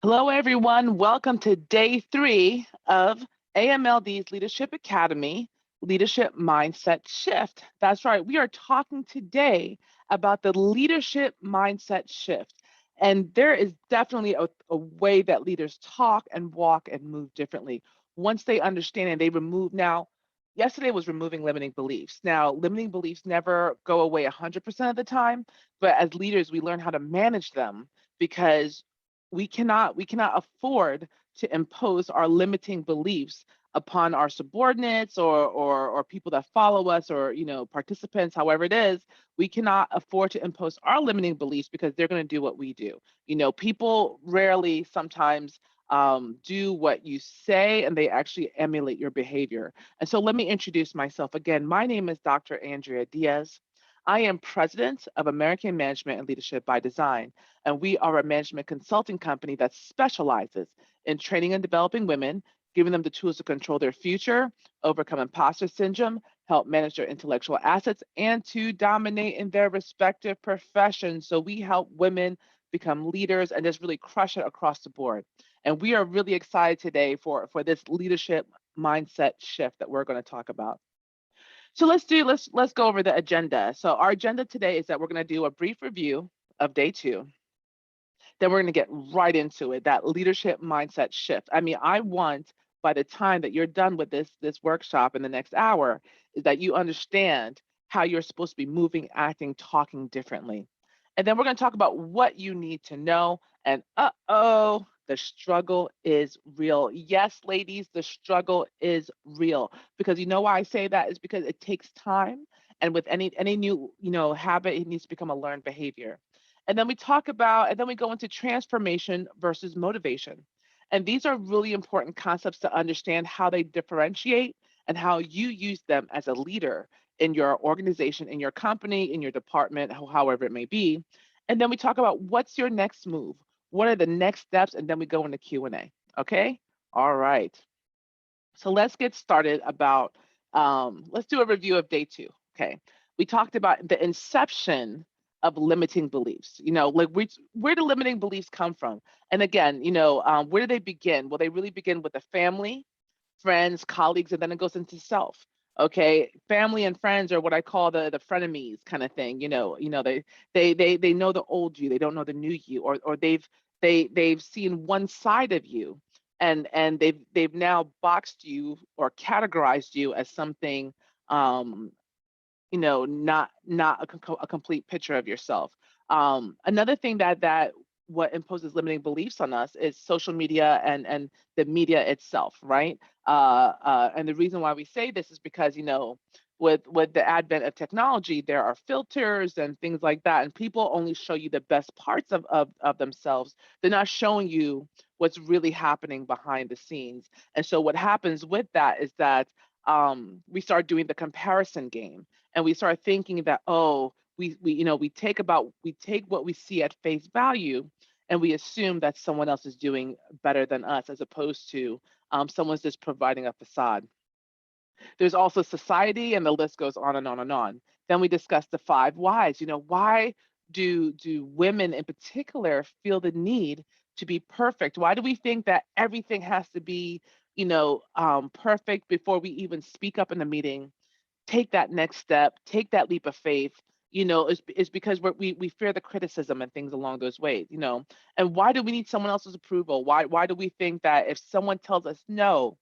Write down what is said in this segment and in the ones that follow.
Hello, everyone. Welcome to day 3 of AMLD's Leadership Academy, Leadership Mindset Shift. That's right. We are talking today about the leadership mindset shift. And there is definitely a way that leaders talk and walk and move differently. Once they understand and they remove now, yesterday was removing limiting beliefs. Now, limiting beliefs never go away 100% of the time, but as leaders, we learn how to manage them because we cannot afford to impose our limiting beliefs upon our subordinates or people that follow us or participants, however it is. We cannot afford to impose our limiting beliefs because they're going to do what we do. People rarely sometimes do what you say, and they actually emulate your behavior. And so let me introduce myself again. My name is Dr. Andrea Diaz. I am president of American Management and Leadership by Design, and we are a management consulting company that specializes in training and developing women, giving them the tools to control their future, overcome imposter syndrome, help manage their intellectual assets, and to dominate in their respective professions. So we help women become leaders and just really crush it across the board. And we are really excited today for this leadership mindset shift that we're going to talk about. So let's go over the agenda. So our agenda today is that we're going to do a brief review of day 2. Then we're going to get right into it, that leadership mindset shift. I mean, I want by the time that you're done with this workshop in the next hour is that you understand how you're supposed to be moving, acting, talking differently. And then we're going to talk about what you need to know. And the struggle is real. Yes, ladies, the struggle is real. Because you know why I say that is because it takes time. And with any new, habit, it needs to become a learned behavior. And then and then we go into transformation versus motivation. And these are really important concepts to understand how they differentiate and how you use them as a leader in your organization, in your company, in your department, however it may be. And then we talk about what's your next move? What are the next steps? And then we go into Q&A. Okay? All right. So let's get started let's do a review of day 2. Okay. We talked about the inception of limiting beliefs, like where do limiting beliefs come from? And again, where do they begin? Well, they really begin with the family, friends, colleagues, and then it goes into self. Okay, family and friends are what I call the frenemies kind of thing. They know the old you, they don't know the new you, or they've seen one side of you, and they've now boxed you or categorized you as something, not a complete picture of yourself. Another thing that what imposes limiting beliefs on us is social media and the media itself, right? And the reason why we say this is because with the advent of technology, there are filters and things like that, and people only show you the best parts of themselves. They're not showing you what's really happening behind the scenes. And so what happens with that is that we start doing the comparison game, and we start thinking that, oh, we take what we see at face value, and we assume that someone else is doing better than us, as opposed to someone's just providing a facade. There's also society, and the list goes on and on and on. Then we discuss the 5 whys. Why do women in particular feel the need to be perfect? Why do we think that everything has to be, perfect before we even speak up in the meeting, take that next step, take that leap of faith? Is because we fear the criticism and things along those ways. And why do we need someone else's approval? Why do we think that if someone tells us no,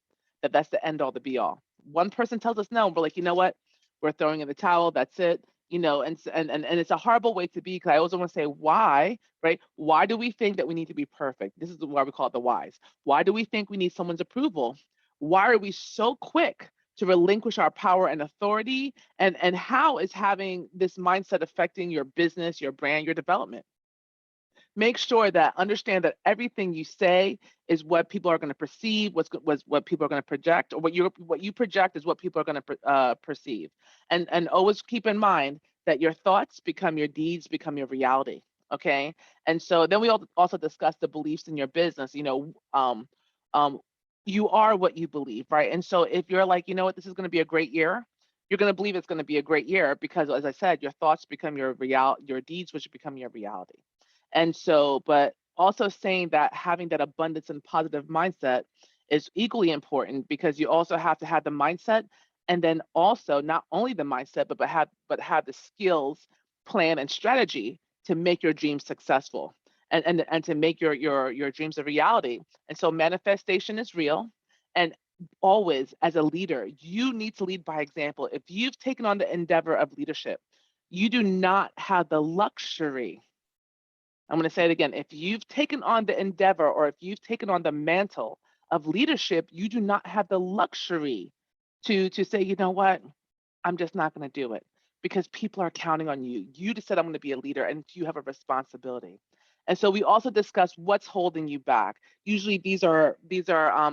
that's the end all, the be all? One person tells us no, and we're like, you know what? We're throwing in the towel. That's it. And it's a horrible way to be, because I also want to say why, right? Why do we think that we need to be perfect? This is why we call it the whys. Why do we think we need someone's approval? Why are we so quick to relinquish our power and authority? And how is having this mindset affecting your business, your brand, your development? Make sure that understand that everything you say is what people are going to perceive, what people are going to project, or what you project is what people are going to perceive. And always keep in mind that your thoughts become your deeds, become your reality. Okay. And so then we also discuss the beliefs in your business. You are what you believe, right? And so if you're like, you know what, this is going to be a great year, you're going to believe it's going to be a great year, because, as I said, your thoughts become your deeds, which become your reality. And so, but also saying that having that abundance and positive mindset is equally important, because you also have to have the mindset, and then also not only the mindset, but have the skills, plan, and strategy to make your dreams successful, and to make your dreams a reality. And so manifestation is real. And always, as a leader, you need to lead by example. If you've taken on the endeavor of leadership, you do not have the luxury. I'm going to say it again. If you've taken on the endeavor, or if you've taken on the mantle of leadership, you do not have the luxury to say, you know what, I'm just not going to do it, because people are counting on you. You just said I'm going to be a leader, and you have a responsibility. And so we also discuss what's holding you back. Usually these are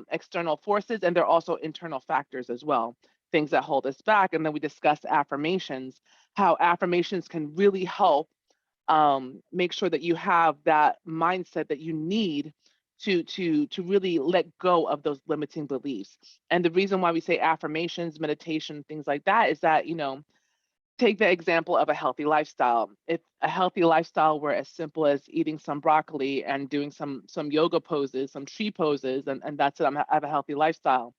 external forces, and they're also internal factors as well, things that hold us back. And then we discuss affirmations, how affirmations can really help make sure that you have that mindset that you need to really let go of those limiting beliefs. And the reason why we say affirmations, meditation, things like that is that, take the example of a healthy lifestyle. If a healthy lifestyle were as simple as eating some broccoli and doing some yoga poses, some tree poses, and that's it, I have a healthy lifestyle.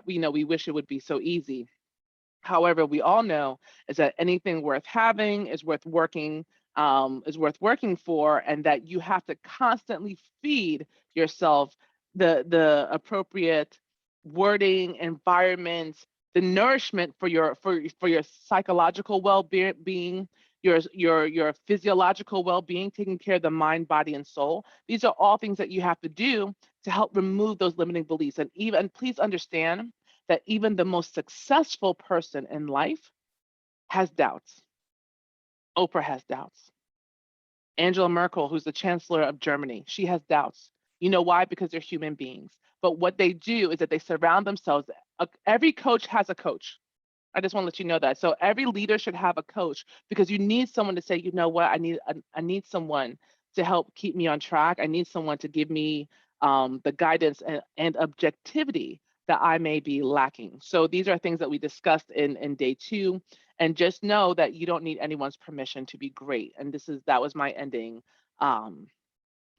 We wish it would be so easy. However, we all know is that anything worth having is worth working for, and that you have to constantly feed yourself the appropriate wording, environment, the nourishment for your psychological well-being, your physiological well-being, taking care of the mind, body, and soul. These are all things that you have to do to help remove those limiting beliefs. And please understand that even the most successful person in life has doubts. Oprah has doubts. Angela Merkel, who's the chancellor of Germany, she has doubts. You know why? Because they're human beings. But what they do is that they surround themselves. Every coach has a coach. I just want to let you know that. So every leader should have a coach, because you need someone to say, you know what, I need someone to help keep me on track. I need someone to give me the guidance and objectivity that I may be lacking. So these are things that we discussed in day 2. And just know that you don't need anyone's permission to be great. And that was my ending um,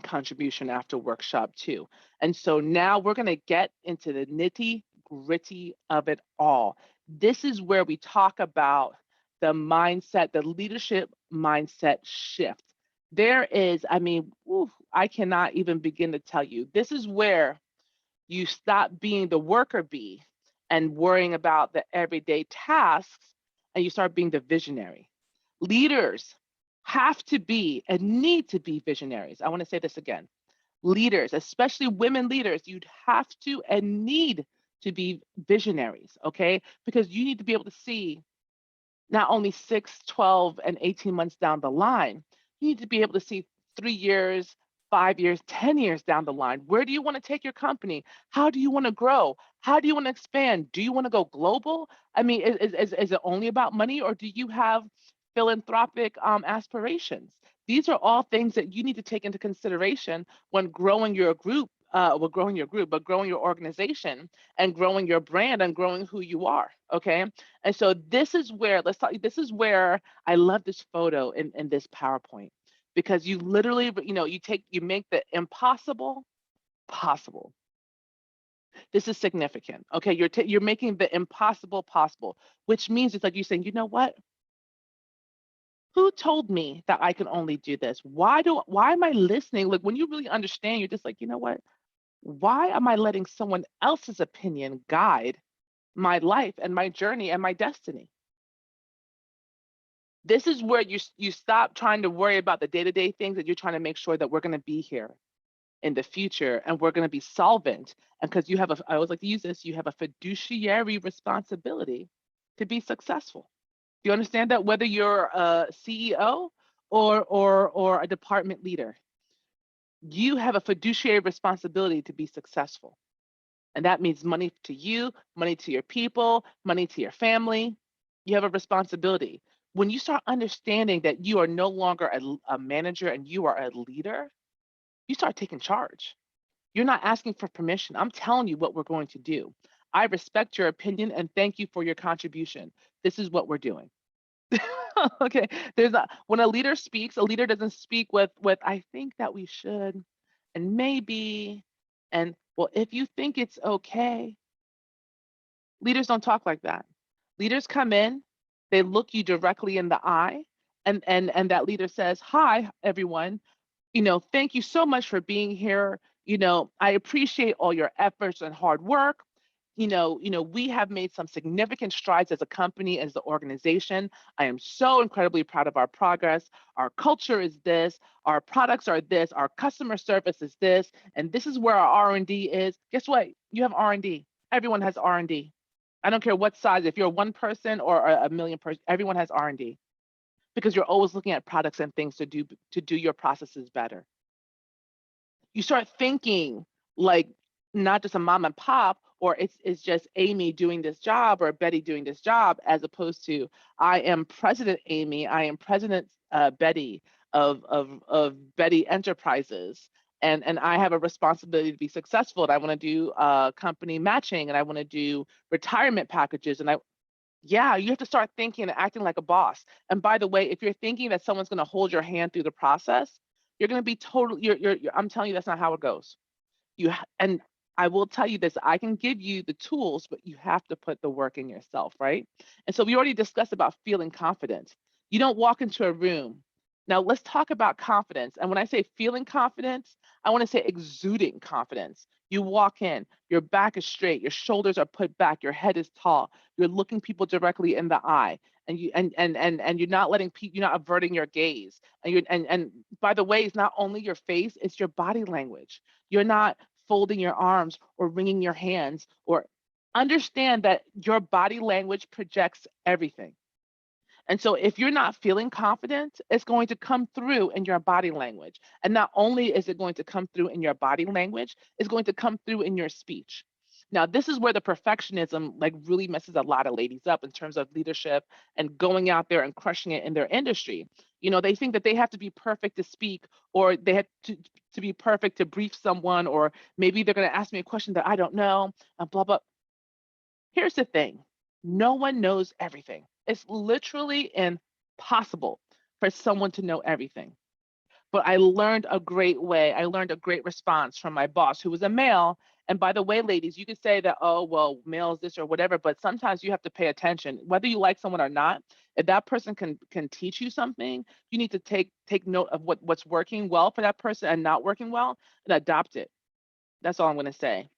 contribution after workshop 2. And so now we're going to get into the nitty gritty of it all. This is where we talk about the mindset, the leadership mindset shift. There is, I cannot even begin to tell you. This is where you stop being the worker bee and worrying about the everyday tasks, and you start being the visionary. Leaders have to be and need to be visionaries. I want to say this again. Leaders, especially women leaders, you'd have to and need to be visionaries, okay? Because you need to be able to see not only 6, 12, and 18 months down the line, you need to be able to see 3 years, 5 years, 10 years down the line. Where do you want to take your company? How do you want to grow? How do you want to expand? Do you want to go global? I mean, is it only about money, or do you have philanthropic aspirations? These are all things that you need to take into consideration when growing your group, but growing your organization and growing your brand and growing who you are. Okay. And so this is where, let's talk, this is where I love this photo in this PowerPoint, because you literally, you make the impossible possible. This is significant. Okay. You're making the impossible possible, which means it's like you saying, you know what? Who told me that I can only do this? Why am I listening? Like, when you really understand, you're just like, you know what? Why am I letting someone else's opinion guide my life and my journey and my destiny? This is where you stop trying to worry about the day-to-day things, that you're trying to make sure that we're going to be here in the future, and we're going to be solvent. And because I always like to use this, you have a fiduciary responsibility to be successful. Do you understand that? Whether you're a CEO or a department leader, you have a fiduciary responsibility to be successful. And that means money to you, money to your people, money to your family. You have a responsibility. When you start understanding that you are no longer a manager and you are a leader, you start taking charge. You're not asking for permission. I'm telling you what we're going to do. I respect your opinion and thank you for your contribution. This is what we're doing. Okay, when a leader speaks, a leader doesn't speak with I think that we should, and maybe, and well, if you think it's okay. Leaders don't talk like that. Leaders come in, they look you directly in the eye, and that leader says, "Hi, everyone. Thank you so much for being here. I appreciate all your efforts and hard work. We have made some significant strides as a company, as the organization. I am so incredibly proud of our progress. Our culture is this, our products are this, our customer service is this, and this is where our R&D is. Guess what? You have R&D. Everyone has R&D. I don't care what size, if you're one person or a million person, everyone has R&D because you're always looking at products and things to do your processes better. You start thinking like not just a mom and pop, or it's just Amy doing this job or Betty doing this job, as opposed to I am President Amy, I am President Betty of Betty Enterprises, and I have a responsibility to be successful. And I want to do company matching, and I want to do retirement packages, and yeah, you have to start thinking and acting like a boss. And by the way, if you're thinking that someone's going to hold your hand through the process, you're going to be totally. I'm telling you, that's not how it goes. And I will tell you this: I can give you the tools, but you have to put the work in yourself, right? And so we already discussed about feeling confident. You don't walk into a room. Now let's talk about confidence. And when I say feeling confidence, I want to say exuding confidence. You walk in, your back is straight, your shoulders are put back, your head is tall, you're looking people directly in the eye, and you're not letting people, you're not averting your gaze. And by the way, it's not only your face, it's your body language. You're not folding your arms or wringing your hands, or understand that your body language projects everything. And so if you're not feeling confident, it's going to come through in your body language. And not only is it going to come through in your body language, it's going to come through in your speech. Now, this is where the perfectionism like really messes a lot of ladies up in terms of leadership and going out there and crushing it in their industry. They think that they have to be perfect to speak, or they have to be perfect to brief someone, or maybe they're going to ask me a question that I don't know, and blah, blah. Here's the thing: no one knows everything. It's literally impossible for someone to know everything. But I learned a great way. I learned a great response from my boss, who was a male. And by the way, ladies, you could say that, oh, well, males this or whatever, but sometimes you have to pay attention, whether you like someone or not. If that person can teach you something, you need to take note of what's working well for that person and not working well, and adopt it. That's all I'm going to say.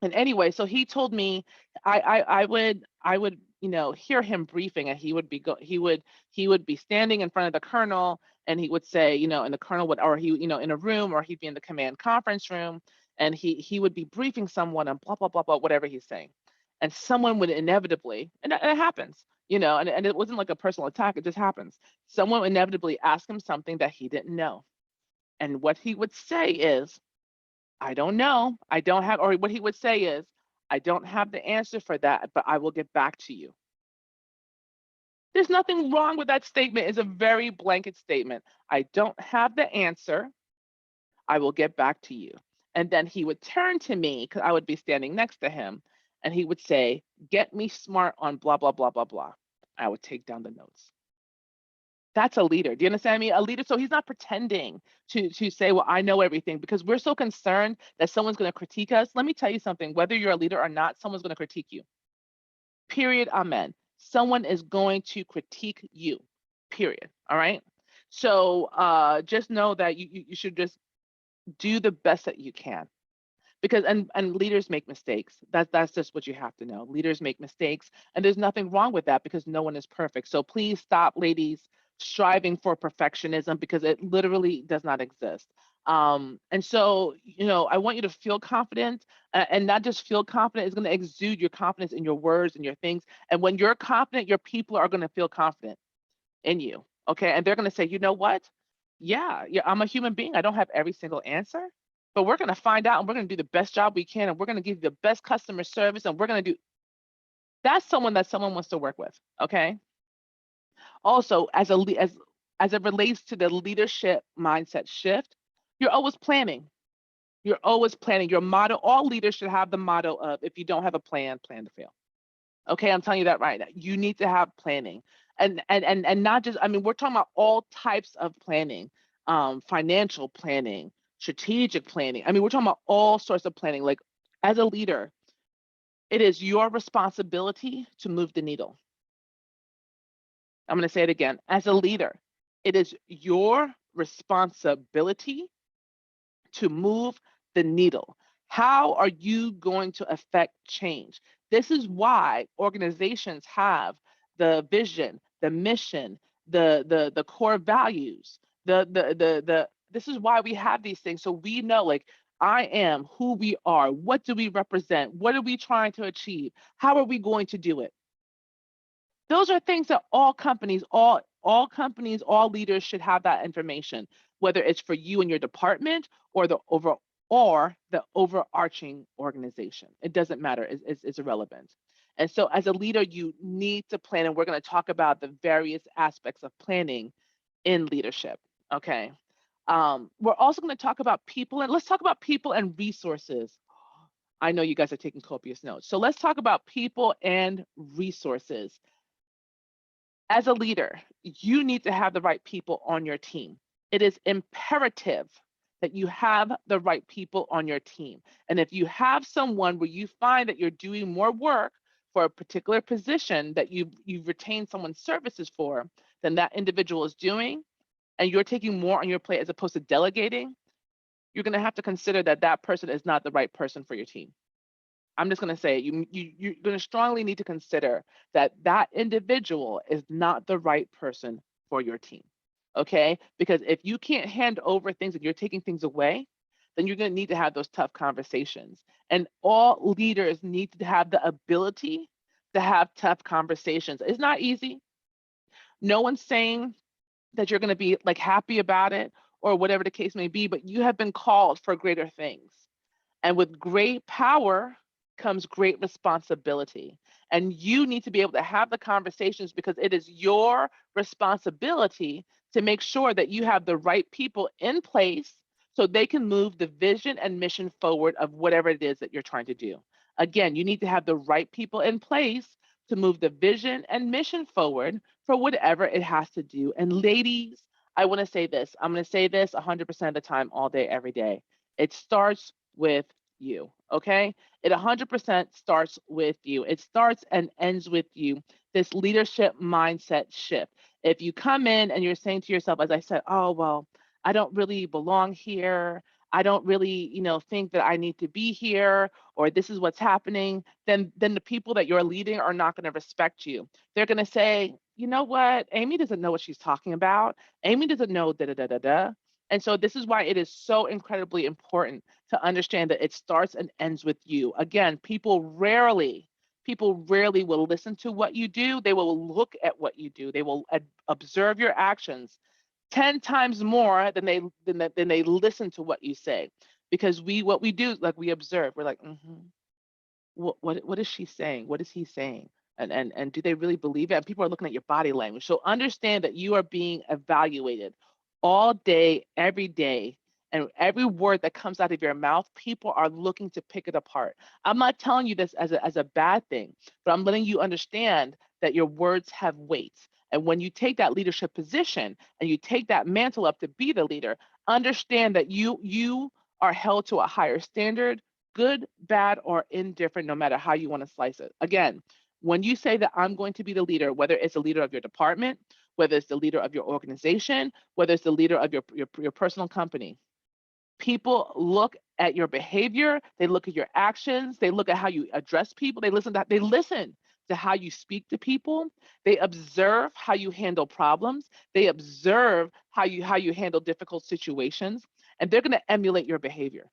And anyway, so he told me I would hear him briefing, and he would be standing in front of the colonel, and he would say, and the colonel would, or he, in a room, or he'd be in the command conference room, and he would be briefing someone and blah blah blah blah, whatever he's saying. And someone would inevitably, and it happens, and it wasn't like a personal attack, it just happens. Someone would inevitably ask him something that he didn't know. And what he would say is, I don't know. I don't have, or what he would say is, I don't have the answer for that, but I will get back to you. There's nothing wrong with that statement. It's a very blanket statement. I don't have the answer. I will get back to you. And then he would turn to me, because I would be standing next to him, and he would say, get me smart on blah, blah, blah, blah, blah. I would take down the notes. That's a leader. Do you understand me? A leader. So he's not pretending to say, well, I know everything, because we're so concerned that someone's going to critique us. Let me tell you something: whether you're a leader or not, someone's going to critique you. Period. Amen. Someone is going to critique you. Period. All right. So just know that you should just do the best that you can, because and leaders make mistakes. That's just what you have to know. Leaders make mistakes, and there's nothing wrong with that, because no one is perfect. So please stop, ladies, striving for perfectionism, because it literally does not exist. And so, I want you to feel confident, and not just feel confident. It's going to exude your confidence in your words and your things. And when you're confident, your people are going to feel confident in you. Okay, and they're going to say, you know what? Yeah, I'm a human being. I don't have every single answer, but we're going to find out, and we're going to do the best job we can, and we're going to give you the best customer service, and we're going to do. That's someone that someone wants to work with. Okay. Also, as it relates to the leadership mindset shift, you're always planning. You're always planning. Your motto, all leaders should have the motto of, if you don't have a plan, plan to fail. Okay, I'm telling you that right now. You need to have planning. And not just, I mean, we're talking about all types of planning, financial planning, strategic planning. I mean, we're talking about all sorts of planning. Like, as a leader, it is your responsibility to move the needle. I'm going to say it again. As a leader, it is your responsibility to move the needle. How are you going to affect change? This is why organizations have the vision, the mission, the core values, this is why we have these things. So we know, like, I am who we are. What do we represent? What are we trying to achieve? How are we going to do it? Those are things that all companies, all leaders should have that information, whether it's for you and your department or the overarching organization. It doesn't matter. It's irrelevant. And so as a leader, you need to plan, and we're going to talk about the various aspects of planning in leadership. Okay. We're also going to talk about people, and let's talk about people and resources. I know you guys are taking copious notes. So let's talk about people and resources. As a leader, you need to have the right people on your team. It is imperative that you have the right people on your team. And if you have someone where you find that you're doing more work for a particular position that you've retained someone's services for than that individual is doing, and you're taking more on your plate as opposed to delegating, you're going to have to consider that that person is not the right person for your team. I'm just going to say you're going to strongly need to consider that that individual is not the right person for your team. Okay? Because if you can't hand over things and you're taking things away, then you're going to need to have those tough conversations. And all leaders need to have the ability to have tough conversations. It's not easy. No one's saying that you're going to be like happy about it or whatever the case may be, but you have been called for greater things. And with great power comes great responsibility. And you need to be able to have the conversations because it is your responsibility to make sure that you have the right people in place so they can move the vision and mission forward of whatever it is that you're trying to do. Again, you need to have the right people in place to move the vision and mission forward for whatever it has to do. And ladies, I want to say this. I'm going to say this 100% of the time, all day, every day. It starts with you, okay? It 100% starts with you. It starts and ends with you, this leadership mindset shift. If you come in and you're saying to yourself, as I said, oh, well, I don't really belong here. I don't really, think that I need to be here, or this is what's happening, then the people that you're leading are not going to respect you. They're going to say, you know what? Amy doesn't know what she's talking about. Amy doesn't know da da da da da. And so this is why it is so incredibly important to understand that it starts and ends with you. Again, people rarely will listen to what you do. They will look at what you do. They will observe your actions 10 times more than they listen to what you say. Because what we do, like, we observe. We're like, what is she saying? What is he saying? And do they really believe it? And people are looking at your body language. So understand that you are being evaluated all day, every day. And every word that comes out of your mouth, people are looking to pick it apart. I'm not telling you this as a bad thing, but I'm letting you understand that your words have weight. And when you take that leadership position and you take that mantle up to be the leader, understand that you are held to a higher standard, good, bad, or indifferent, no matter how you want to slice it. Again, when you say that I'm going to be the leader, whether it's the leader of your department, whether it's the leader of your organization, whether it's the leader of your personal company, people look at your behavior, they look at your actions, they look at how you address people, they listen to how you speak to people, they observe how you handle problems, they observe how you handle difficult situations, and they're going to emulate your behavior.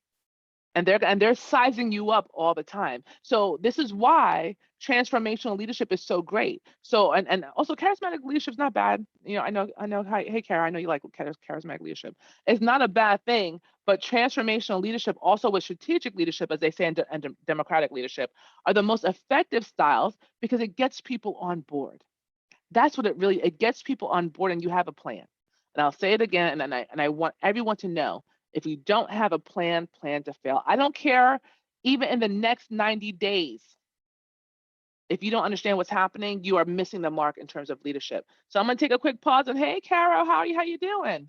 And they're sizing you up all the time. So this is why transformational leadership is so great. So and also charismatic leadership is not bad. I know. Hey, Kara, I know you like charismatic leadership. It's not a bad thing, but transformational leadership, also with strategic leadership, as they say, and democratic leadership, are the most effective styles because it gets people on board. That's what it gets people on board, and you have a plan. And I'll say it again, and I want everyone to know, if you don't have a plan to fail. I don't care, even in the next 90 days, If you don't understand what's happening, you are missing the mark in terms of leadership. So I'm going to take a quick pause and, hey, Carol, how are you? How you doing?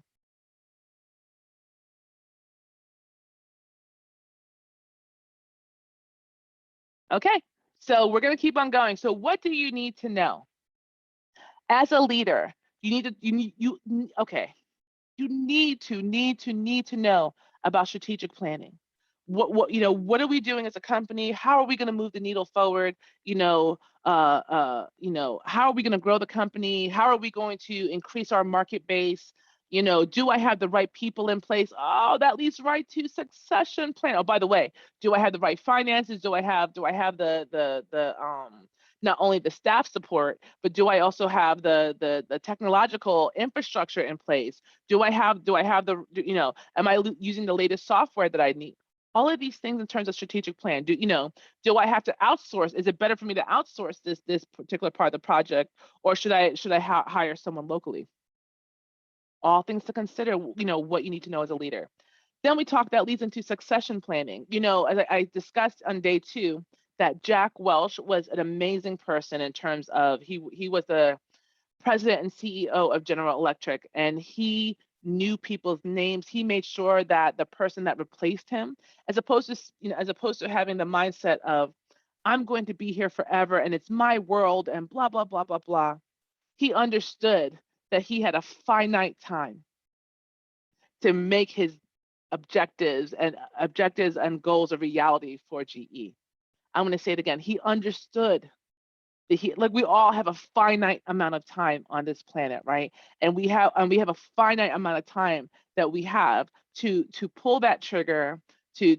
Okay, so we're going to keep on going. So what do you need to know as a leader? Okay, you need to know about strategic planning. What are we doing as a company? How are we going to move the needle forward? How are we going to grow the company? How are we going to increase our market base? Do I have the right people in place? Oh, that leads right to succession plan. Oh, by the way, do I have the right finances? Do I have the not only the staff support, but do I also have the technological infrastructure in place? Do I have am I using the latest software that I need? All of these things in terms of strategic plan. Do I have to outsource? Is it better for me to outsource this particular part of the project, or should I hire someone locally? All things to consider, what you need to know as a leader. Then that leads into succession planning. As I discussed on day 2, that Jack Welch was an amazing person in terms of he was the president and CEO of General Electric, and he knew people's names. He made sure that the person that replaced him, as opposed to having the mindset of, I'm going to be here forever and it's my world and blah, blah, blah, blah, blah. He understood that he had a finite time to make his objectives and goals a reality for GE. I'm going to say it again. He understood like we all have a finite amount of time on this planet, right? And we have a finite amount of time that we have to pull that trigger, to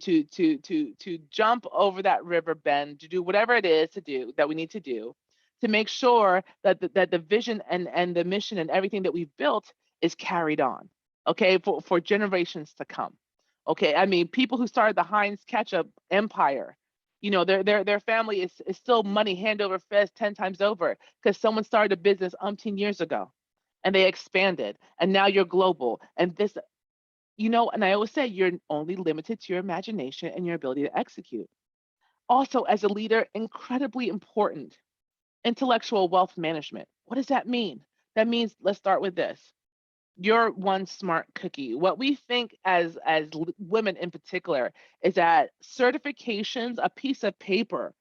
jump over that river bend, to do whatever it is to do that we need to do, to make sure that the vision and the mission and everything that we've built is carried on, okay, for generations to come. Okay, I mean, people who started the Heinz ketchup empire, their family is still money hand over fist 10 times over because someone started a business umpteen years ago and they expanded and now you're global. And I always say you're only limited to your imagination and your ability to execute. Also, as a leader, incredibly important, intellectual wealth management. What does that mean? That means, let's start with this. You're one smart cookie. What we think as women in particular is that certifications, a piece of paper,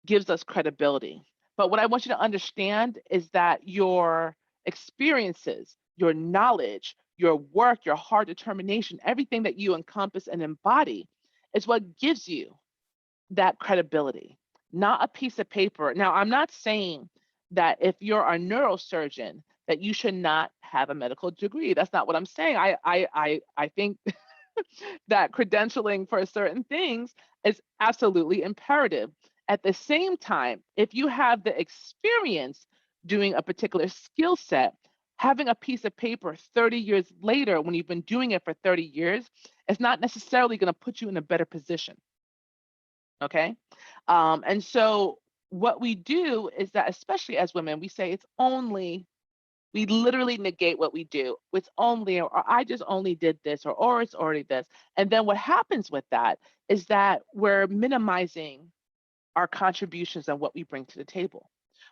gives us credibility. But what I want you to understand is that your experiences, your knowledge, your work, your hard determination, everything that you encompass and embody is what gives you that credibility, not a piece of paper. Now, I'm not saying that if you're a neurosurgeon, that you should not have a medical degree. That's not what I'm saying. I think that credentialing for certain things is absolutely imperative. At the same time, if you have the experience doing a particular skill set, having a piece of paper 30 years later, when you've been doing it for 30 years, is not necessarily going to put you in a better position. Okay. And so what we do is that, especially as women, we say we literally negate what we do. It's only, or I just only did this, or it's already this. And then what happens with that is that we're minimizing our contributions and what we bring to the table.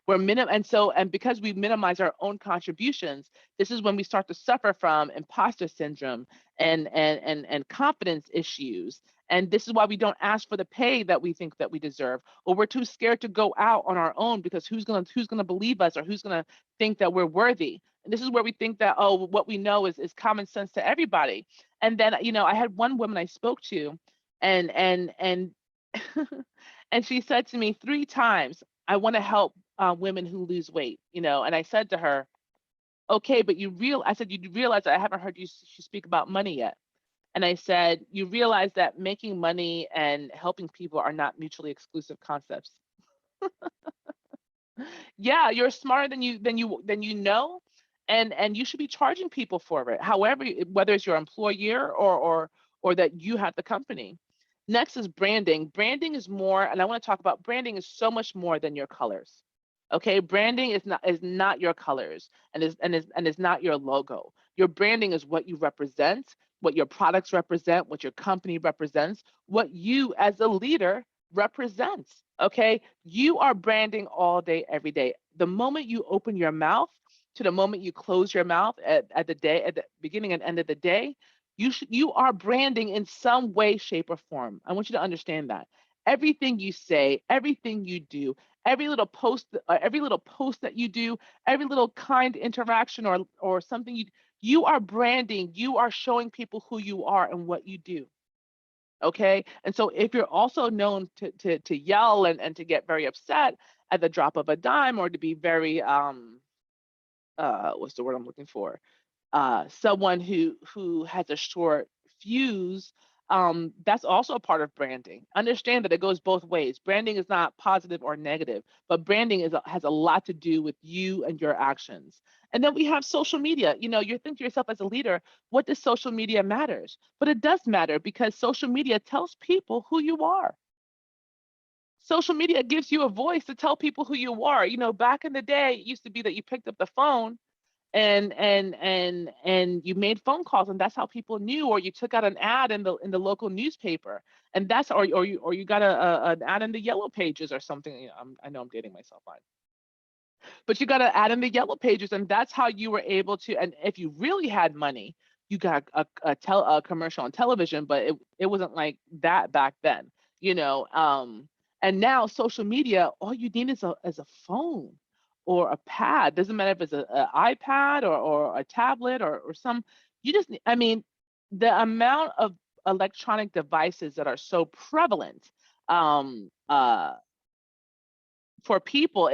And because we minimize our own contributions, this is when we start to suffer from imposter syndrome and confidence issues. And this is why we don't ask for the pay that we think that we deserve, or we're too scared to go out on our own because who's gonna believe us, or who's gonna think that we're worthy. And this is where we think that, oh, what we know is common sense to everybody. And then, I had one woman I spoke to, and and she said to me 3 times, I want to help women who lose weight, and I said to her, okay, but I said, you realize that I haven't heard you speak about money yet. And I said, you realize that making money and helping people are not mutually exclusive concepts. Yeah, you're smarter than you know, and you should be charging people for it. However, whether it's your employer or that you have the company. Next is branding. Branding is more, and I want to talk about branding is so much more than your colors. Okay, branding is not your colors and is not your logo. Your branding is what you represent, what your products represent, what your company represents, what you as a leader represents. Okay, you are branding all day, every day. The moment you open your mouth to the moment you close your mouth at the beginning and end of the day, you are branding in some way, shape, or form. I want you to understand that everything you say, everything you do, every little post that you do, every little kind interaction or something you are branding. You are showing people who you are and what you do. Okay, and so if you're also known to yell and to get very upset at the drop of a dime, or to be very what's the word I'm looking for, someone who has a short fuse, that's also a part of branding. Understand that it goes both ways. Branding is not positive or negative, but branding has a lot to do with you and your actions. And then we have social media. You think to yourself, as a leader, what does social media matters? But it does matter, because social media tells people who you are. Social media gives you a voice to tell people who you are. Back in the day, it used to be that you picked up the phone and you made phone calls, and that's how people knew. Or you took out an ad in the local newspaper, and that's or you got an ad in the yellow pages or something. I know I'm dating myself, but you got to add in the yellow pages, and that's how you were able to. And if you really had money, you got a commercial on television, but it wasn't like that back then, you know. And now social media, all you need is a phone or a pad. Doesn't matter if it's a iPad or a tablet or some. You just, I mean, the amount of electronic devices that are so prevalent, um, uh, for people,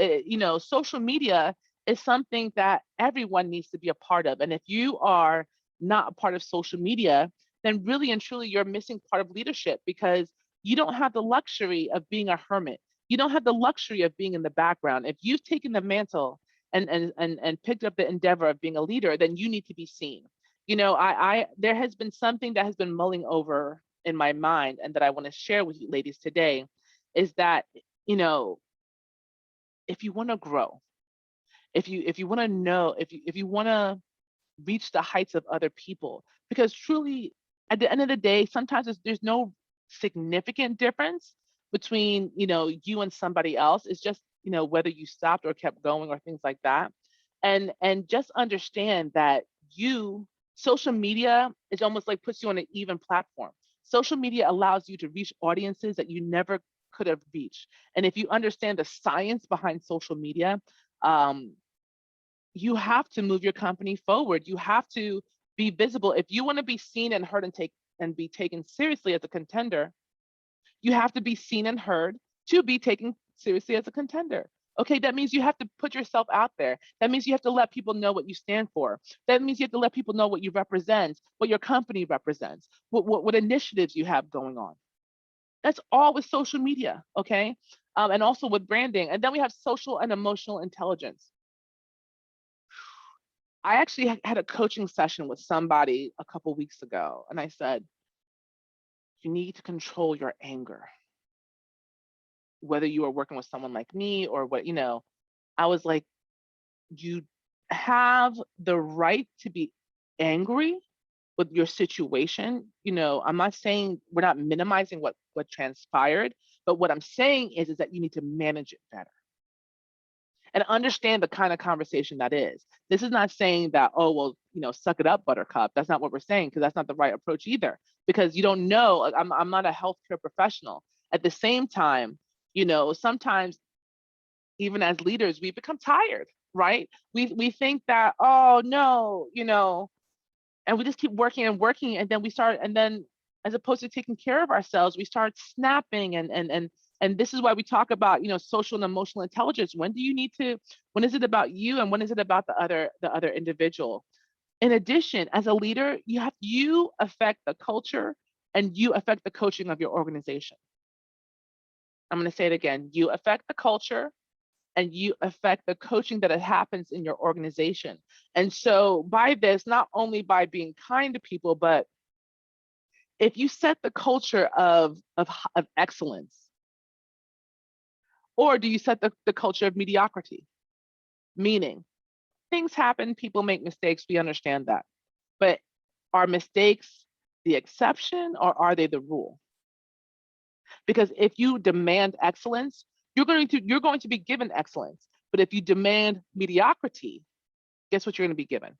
social media is something that everyone needs to be a part of. And if you are not a part of social media, then really and truly you're missing part of leadership, because you don't have the luxury of being a hermit. You don't have the luxury of being in the background. If you've taken the mantle and picked up the endeavor of being a leader, then you need to be seen. I there has been something that has been mulling over in my mind, and that I want to share with you ladies today, is that, you know, if you want to grow, if you want to know, if you want to reach the heights of other people, because truly at the end of the day, sometimes there's no significant difference between you and somebody else. It's just whether you stopped or kept going or things like that. And just understand that you social media is almost like puts you on an even platform. Social media allows you to reach audiences that you never could have reached. And if you understand the science behind social media, um, you have to move your company forward. You have to be visible. If you want to be seen and heard and be taken seriously as a contender, you have to be seen and heard to be taken seriously as a contender. Okay, that means you have to put yourself out there. That means you have to let people know what you stand for. That means you have to let people know what you represent, what your company represents, what initiatives you have going on. That's all with social media, okay? And also with branding. And then we have social and emotional intelligence. I actually had a coaching session with somebody a couple weeks ago, and I said, you need to control your anger. Whether you are working with someone like me or I was like, you have the right to be angry with your situation. I'm not saying, we're not minimizing what transpired, but what I'm saying is that you need to manage it better and understand the kind of conversation that is. This is not saying that, oh, well, suck it up, buttercup. That's not what we're saying, because that's not the right approach either, because you don't know. Like, I'm not a healthcare professional. At the same time, sometimes even as leaders, we become tired, right? We think that, oh no, and we just keep working and working, and then as opposed to taking care of ourselves, we start snapping. And this is why we talk about social and emotional intelligence. When is it about you, and when is it about the other individual? In addition, as a leader, you affect the culture, and you affect the coaching of your organization. I'm going to say it again. You affect the culture, and you affect the coaching that it happens in your organization. And so by this, not only by being kind to people, but if you set the culture of excellence, or do you set the culture of mediocrity? Meaning, things happen, people make mistakes, we understand that. But are mistakes the exception, or are they the rule? Because if you demand excellence, you're going to be given excellence. But if you demand mediocrity, guess what you're going to be given?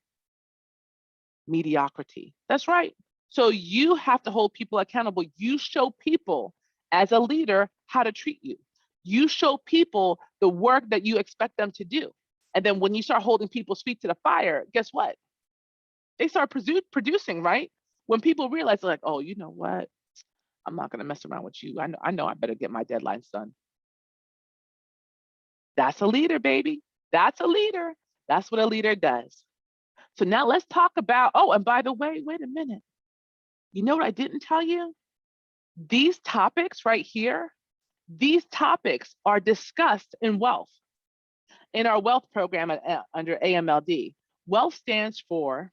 Mediocrity. That's right. So you have to hold people accountable. You show people as a leader how to treat you. You show people the work that you expect them to do. And then when you start holding people's feet to the fire, guess what? They start producing, right? When people realize, like, oh, you know what? I'm not going to mess around with you. I know I better get my deadlines done. That's a leader, baby. That's a leader. That's what a leader does. So now let's talk about, oh, and by the way, wait a minute. You know what I didn't tell you? These topics right here, these topics are discussed in wealth, in our wealth program under AMLD. Wealth stands for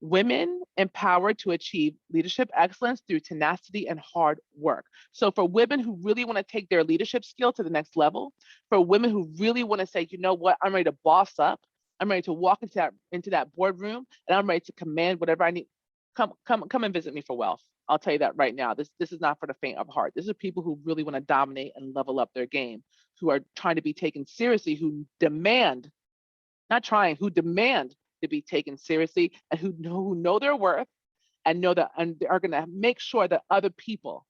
Women Empowered to Achieve Leadership Excellence Through Tenacity and Hard Work. So for women who really want to take their leadership skill to the next level, for women who really want to say, you know what, I'm ready to boss up, I'm ready to walk into that boardroom, and I'm ready to command whatever I need. Come and visit me for wealth. I'll tell you that right now. This is not for the faint of heart. This is people who really want to dominate and level up their game, who are trying to be taken seriously, who demand, not trying, who demand to be taken seriously, and who know their worth, and know that, and are going to make sure that other people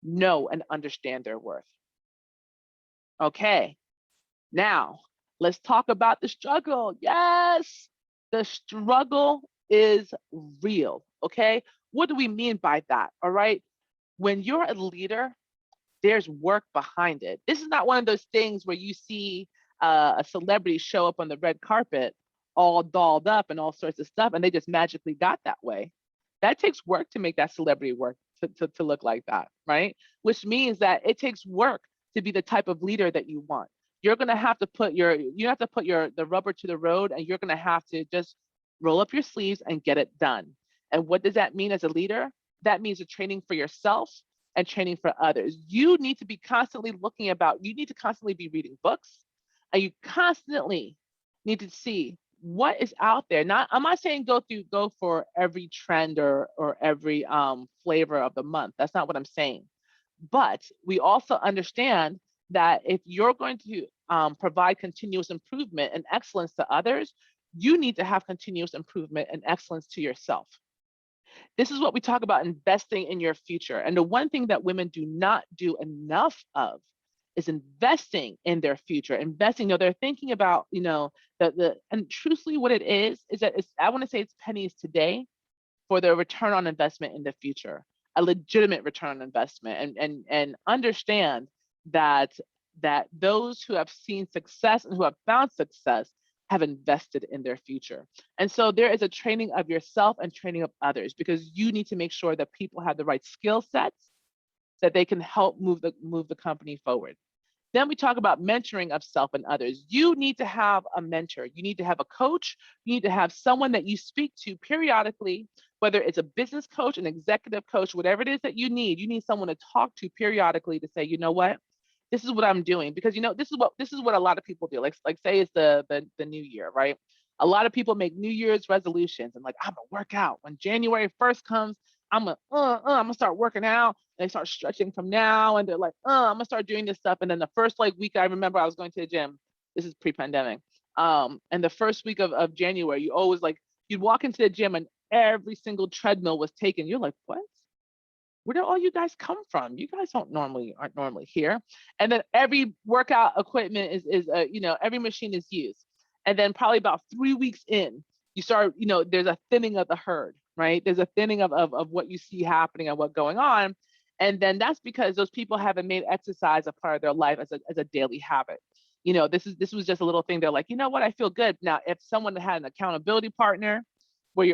know and understand their worth. Okay, now let's talk about the struggle. Yes, the struggle is real. Okay, what do we mean by that? All right, when you're a leader, there's work behind it. This is not one of those things where you see a celebrity show up on the red carpet all dolled up and all sorts of stuff, and they just magically got that way. That takes work to make that celebrity work to look like that, right? Which means that it takes work to be the type of leader that you want. You're gonna have to put the rubber to the road, and you're gonna have to just roll up your sleeves and get it done. And what does that mean as a leader? That means a training for yourself and training for others. You need to be constantly you need to constantly be reading books, and you constantly need to see what is out there. I'm not saying go for every trend or every flavor of the month. That's not what I'm saying. But we also understand that if you're going to provide continuous improvement and excellence to others, you need to have continuous improvement and excellence to yourself. This is what we talk about investing in your future. And the one thing that women do not do enough of is investing in their future. Investing, they're thinking about, and truthfully what it is that I want to say it's pennies today for their return on investment in the future, a legitimate return on investment, and understand that those who have seen success and who have found success have invested in their future. And so there is a training of yourself and training of others, because you need to make sure that people have the right skill sets that they can help move the company forward. Then we talk about mentoring of self and others. You need to have a mentor. You need to have a coach. You need to have someone that you speak to periodically, whether it's a business coach, an executive coach, whatever it is that you need someone to talk to periodically to say, you know what, this is what I'm doing. Because this is what a lot of people do. Like say it's the new year, right? A lot of people make New Year's resolutions and like, I'm gonna work out. When January 1st comes, I'm gonna start working out. And they start stretching from now, and they're like, I'm gonna start doing this stuff. And then the first week, I remember I was going to the gym. This is pre-pandemic. And the first week of January, you always you'd walk into the gym and every single treadmill was taken. You're like, what? Where do all you guys come from? You guys aren't normally here. And then every workout equipment is every machine is used. And then probably about 3 weeks in, you start, there's a thinning of the herd, right? There's a thinning of what you see happening and what's going on. And then that's because those people haven't made exercise a part of their life as a daily habit. This was just a little thing. They're like, you know what, I feel good. Now, if someone had an accountability partner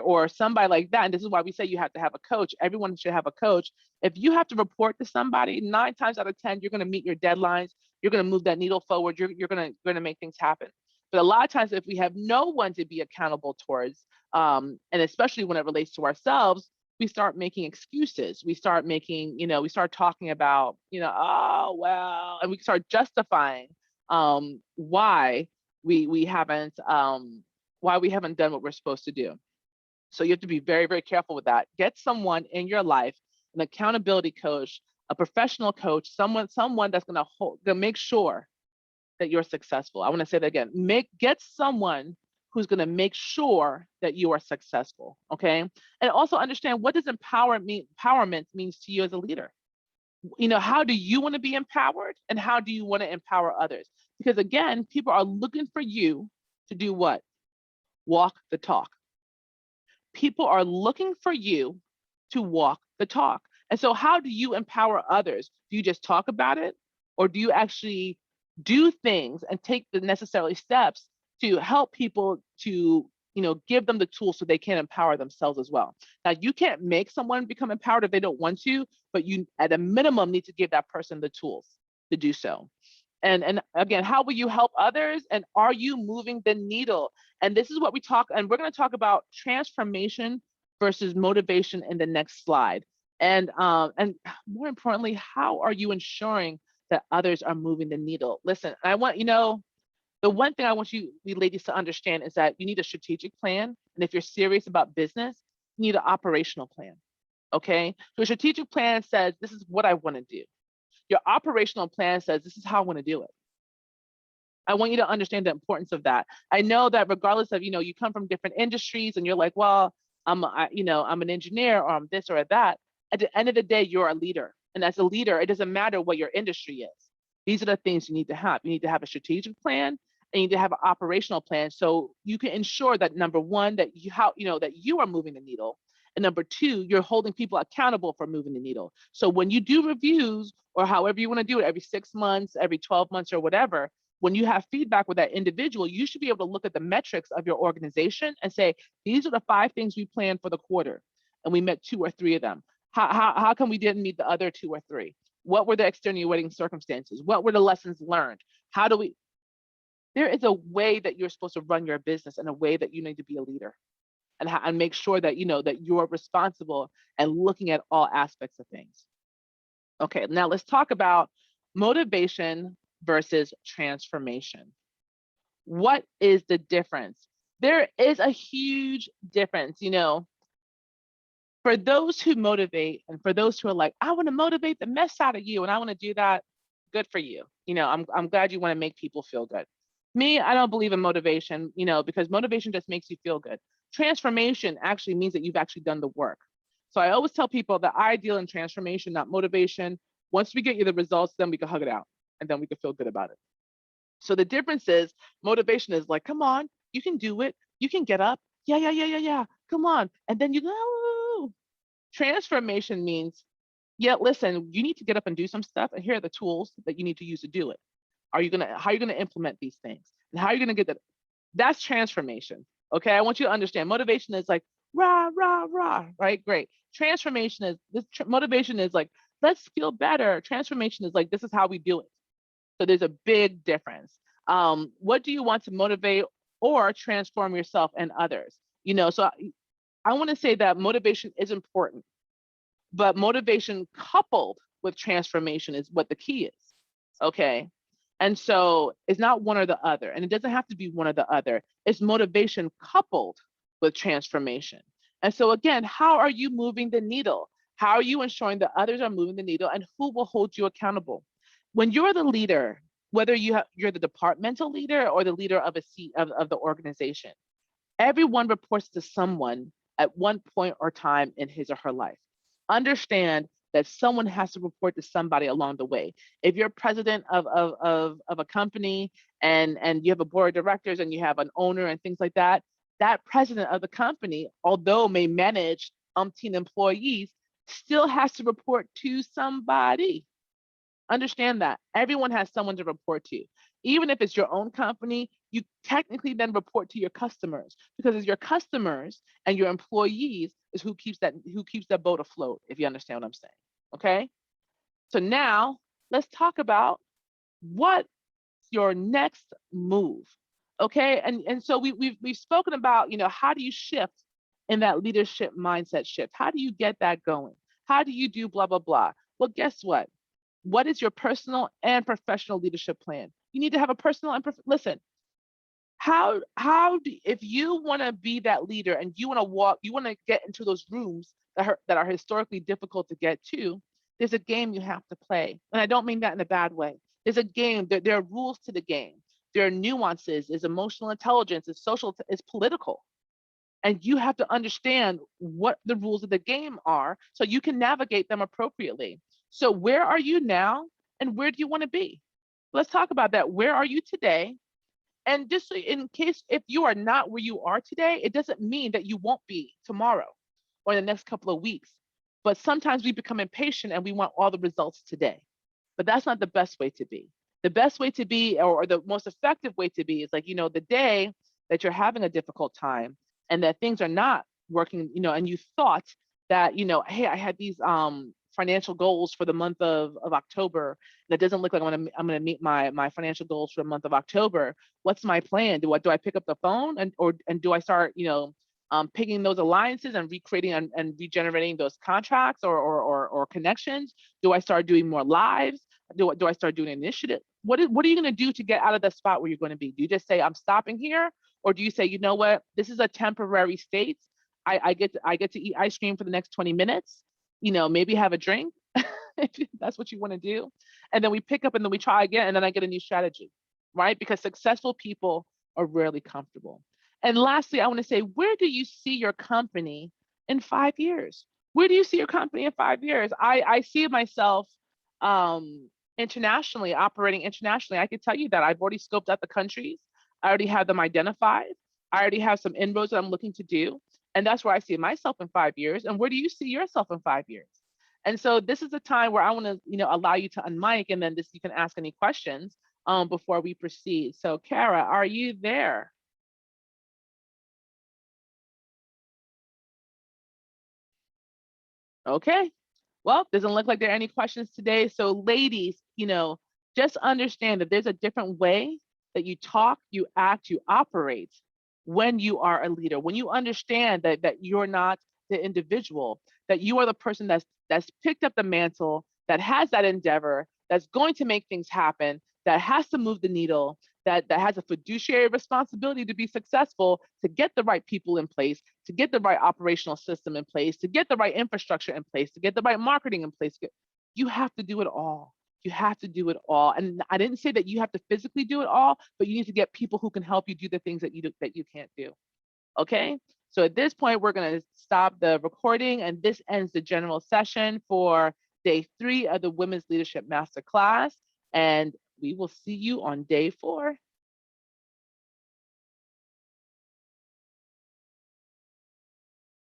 or somebody like that, and this is why we say you have to have a coach. Everyone should have a coach. If you have to report to somebody, 9 times out of 10, you're going to meet your deadlines. You're going to move that needle forward. You're going to make things happen. But a lot of times, if we have no one to be accountable towards, and especially when it relates to ourselves, we start making excuses. We start making, we start talking about, oh, well, and we start justifying why we haven't done what we're supposed to do. So you have to be very, very careful with that. Get someone in your life, an accountability coach, a professional coach, someone that's going to make sure that you're successful. I want to say that again. Get someone who's going to make sure that you are successful. Okay. And also understand, what does empowerment means to you as a leader. How do you want to be empowered, and how do you want to empower others? Because again, people are looking for you to do what? Walk the talk. People are looking for you to walk the talk. And so how do you empower others? Do you just talk about it, or do you actually do things and take the necessary steps to help people to, give them the tools so they can empower themselves as well? Now, you can't make someone become empowered if they don't want to, but you at a minimum need to give that person the tools to do so. And again, how will you help others, and are you moving the needle? And this is what we're going to talk about transformation versus motivation in the next slide. And more importantly, how are you ensuring that others are moving the needle? Listen, I want, the one thing I want you ladies to understand is that you need a strategic plan. And if you're serious about business, you need an operational plan. Okay. So a strategic plan says, this is what I want to do. Your operational plan says, this is how I want to do it. I want you to understand the importance of that. I know that regardless of, you come from different industries and you're like, well, I'm an engineer, or I'm this or that. At the end of the day, you're a leader. And as a leader, it doesn't matter what your industry is. These are the things you need to have. You need to have a strategic plan, and you need to have an operational plan, so you can ensure that, number one, that you are moving the needle. And number two, you're holding people accountable for moving the needle. So when you do reviews, or however you want to do it, every 6 months, every 12 months, or whatever, when you have feedback with that individual, you should be able to look at the metrics of your organization and say, these are the 5 things we planned for the quarter, and we met 2 or 3 of them. How come we didn't meet the other 2 or 3? What were the extenuating circumstances? What were the lessons learned? There is a way that you're supposed to run your business, and a way that you need to be a leader, and make sure that that you're responsible and looking at all aspects of things. Okay, now let's talk about motivation versus transformation. What is the difference? There is a huge difference, for those who motivate, and for those who are like, I want to motivate the mess out of you, and I want to do that. Good for you. I'm glad you want to make people feel good. Me, I don't believe in motivation, because motivation just makes you feel good. Transformation actually means that you've actually done the work. So I always tell people that I deal in transformation, not motivation. Once we get you the results, then we can hug it out, and then we can feel good about it. So the difference is, motivation is like, come on, you can do it. You can get up. Yeah. Come on. And then you go. Transformation means, yeah, listen, you need to get up and do some stuff, and here are the tools that you need to use to do it. How are you gonna implement these things? And how are you gonna get that? That's transformation. Okay. I want you to understand, motivation is like rah, rah, rah, right? Great. Transformation is motivation is like, let's feel better. Transformation is like, this is how we do it. So there's a big difference. What do you want to motivate or transform yourself and others? So I want to say that motivation is important, but motivation coupled with transformation is what the key is. Okay. And so it's not one or the other, and it doesn't have to be one or the other. It's motivation coupled with transformation. And so again, how are you moving the needle? How are you ensuring that others are moving the needle, and who will hold you accountable? When you're the leader, whether you're the departmental leader or the leader of of the organization, everyone reports to someone at one point or time in his or her life. Understand that someone has to report to somebody along the way. If you're president of a company, and you have a board of directors, and you have an owner and things like that, that president of the company, although may manage umpteen employees, still has to report to somebody. Understand that everyone has someone to report to. Even if it's your own company, you technically then report to your customers, because it's your customers and your employees is who keeps that boat afloat, if you understand what I'm saying. Okay. So now let's talk about what's your next move. Okay. And so we've spoken about, how do you shift in that leadership mindset shift? How do you get that going? How do you do blah, blah, blah? Well, guess what? What is your personal and professional leadership plan? You need to have a personal and listen. If you want to be that leader, and you want to get into those rooms that are historically difficult to get to, there's a game you have to play. And I don't mean that in a bad way. There's a game, there are rules to the game. There are nuances, there's emotional intelligence, it's social, it's political. And you have to understand what the rules of the game are so you can navigate them appropriately. So where are you now and where do you want to be? Let's talk about that. Where are you today? And just so in case if you are not where you are today, it doesn't mean that you won't be tomorrow or in the next couple of weeks. But sometimes we become impatient and we want all the results today. But that's not the best way to be. The best way to be, or the most effective way to be, is like, the day that you're having a difficult time and that things are not working, and you thought that, hey, I had these financial goals for the month of October. And it doesn't look like I'm gonna meet my financial goals for the month of October. What's my plan? Do I pick up the phone and do I start, picking those alliances and recreating and regenerating those contracts or connections? Do I start doing more lives? Do I start doing initiative? What are you going to do to get out of the spot where you're going to be? Do you just say I'm stopping here, or do you say, you know what, this is a temporary state? I get to eat ice cream for the next 20 minutes. Maybe have a drink if that's what you want to do, and then we pick up and then we try again, and then I get a new strategy, right? Because successful people are rarely comfortable. And lastly, I want to say, where do you see your company in 5 years? Where do you see your company in 5 years? I see myself internationally, operating internationally. I could tell you that I've already scoped out the countries. I already have them identified. I already have some inroads that I'm looking to do. And that's where I see myself in 5 years. And where do you see yourself in 5 years? And so this is the time where I want to, allow you to unmic, and then you can ask any questions before we proceed. So Kara, are you there? Okay. Well, doesn't look like there are any questions today. So ladies, just understand that there's a different way that you talk, you act, you operate when you are a leader. When you understand that you're not the individual, that you are the person that's picked up the mantle, that has that endeavor, that's going to make things happen, that has to move the needle, that has a fiduciary responsibility to be successful, to get the right people in place, to get the right operational system in place, to get the right infrastructure in place, to get the right marketing in place. You have to do it all. You have to do it all. And I didn't say that you have to physically do it all, but you need to get people who can help you do the things that you can't do. Okay? So at this point, we're going to stop the recording, and this ends the general session for day 3 of the Women's Leadership Masterclass. And we will see you on day 4.